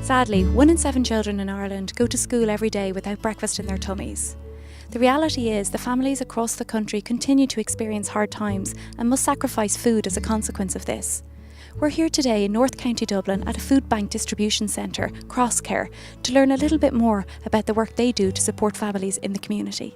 Sadly, 1 in 7 children in Ireland go to school every day without breakfast in their tummies. The reality is the families across the country continue to experience hard times and must sacrifice food as a consequence of this. We're here today in North County Dublin at a food bank distribution centre, Crosscare, to learn a little bit more about the work they do to support families in the community.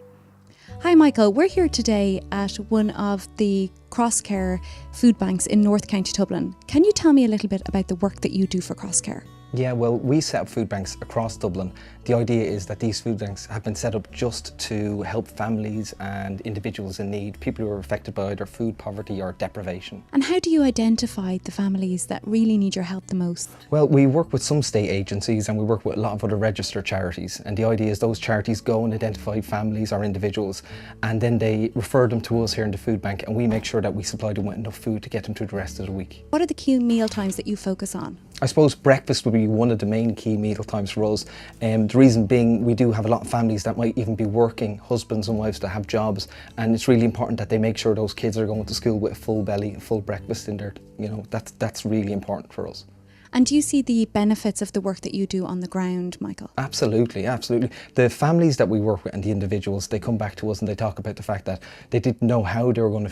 Hi Michael, we're here today at one of the Crosscare food banks in North County Dublin. Can you tell me a little bit about the work that you do for Crosscare? Yeah, well, we set up food banks across Dublin. The idea is that these food banks have been set up just to help families and individuals in need, people who are affected by either food poverty or deprivation. And how do you identify the families that really need your help the most? Well, we work with some state agencies and we work with a lot of other registered charities. And the idea is those charities go and identify families or individuals and then they refer them to us here in the food bank and we make sure that we supply them with enough food to get them through the rest of the week. What are the key meal times that you focus on? I suppose breakfast would be one of the main key meal times for us. The reason being we do have a lot of families that might even be working, husbands and wives that have jobs, and it's really important that they make sure those kids are going to school with a full belly, a full breakfast in there. You know, that's really important for us. And do you see the benefits of the work that you do on the ground, Michael? Absolutely, absolutely. The families that we work with and the individuals, they come back to us and they talk about the fact that they didn't know how they were going to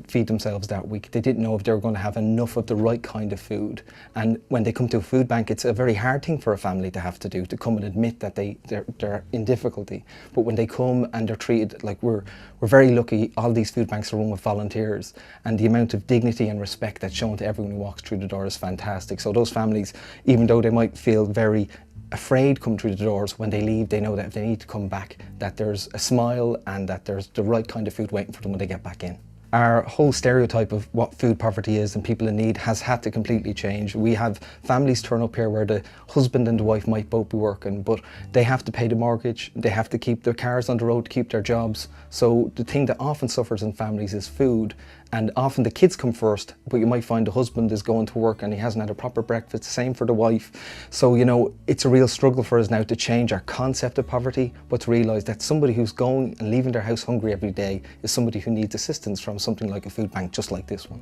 feed themselves that week. They didn't know if they were going to have enough of the right kind of food. And when they come to a food bank, it's a very hard thing for a family to have to do, to come and admit that they're in difficulty. But when they come and they're treated like we're very lucky, all these food banks are run with volunteers, and the amount of dignity and respect that's shown to everyone who walks through the door is fantastic. So those families, even though they might feel very afraid come through the doors, when they leave they know that if they need to come back, that there's a smile and that there's the right kind of food waiting for them when they get back in. Our whole stereotype of what food poverty is and people in need has had to completely change. We have families turn up here where the husband and the wife might both be working, but they have to pay the mortgage, they have to keep their cars on the road to keep their jobs. So the thing that often suffers in families is food, and often the kids come first, but you might find the husband is going to work and he hasn't had a proper breakfast, same for the wife. So, you know, it's a real struggle for us now to change our concept of poverty, but to realise that somebody who's going and leaving their house hungry every day is somebody who needs assistance from something like a food bank just like this one.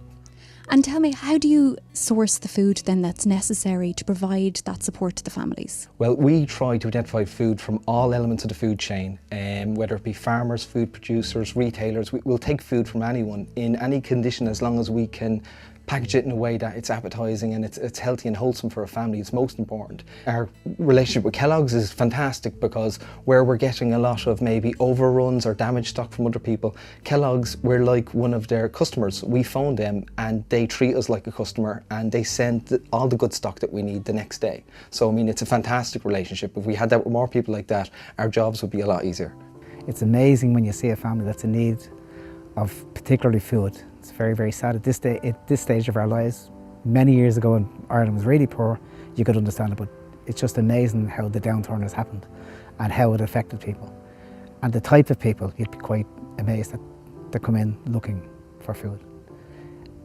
And tell me, how do you source the food then that's necessary to provide that support to the families? Well, we try to identify food from all elements of the food chain, whether it be farmers, food producers, retailers. We'll take food from anyone in any condition as long as we can package it in a way that it's appetising and it's healthy and wholesome for a family. It's most important. Our relationship with Kellogg's is fantastic because where we're getting a lot of maybe overruns or damaged stock from other people, Kellogg's, we're like one of their customers. We phone them and they treat us like a customer and they send all the good stock that we need the next day. So I mean, it's a fantastic relationship. If we had that with more people like that, our jobs would be a lot easier. It's amazing when you see a family that's in need of particularly food. It's very, very sad at this stage of our lives. Many years ago when Ireland was really poor, you could understand it, but it's just amazing how the downturn has happened and how it affected people. And the type of people, you'd be quite amazed that they come in looking for food.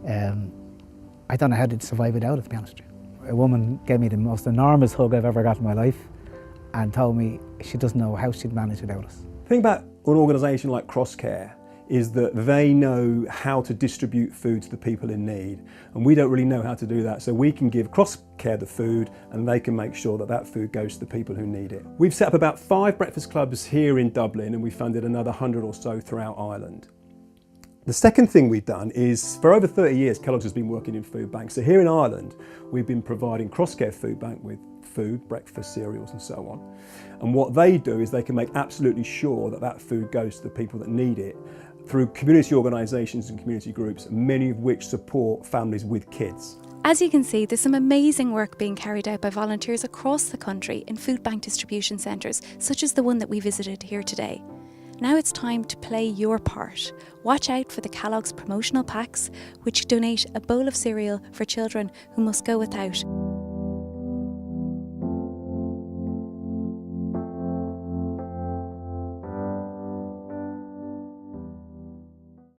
I don't know how they'd survive without it, to be honest with you. A woman gave me the most enormous hug I've ever got in my life and told me she doesn't know how she'd manage without us. The thing about an organisation like Crosscare is that they know how to distribute food to the people in need, and we don't really know how to do that, so we can give Crosscare the food and they can make sure that that food goes to the people who need it. We've set up about 5 breakfast clubs here in Dublin and we funded another 100 or so throughout Ireland. The second thing we've done is, for over 30 years, Kellogg's has been working in food banks. So here in Ireland, we've been providing Crosscare Food Bank with food, breakfast, cereals and so on. And what they do is they can make absolutely sure that that food goes to the people that need it through community organisations and community groups, many of which support families with kids. As you can see, there's some amazing work being carried out by volunteers across the country in food bank distribution centres, such as the one that we visited here today. Now it's time to play your part. Watch out for the Kellogg's promotional packs, which donate a bowl of cereal for children who must go without.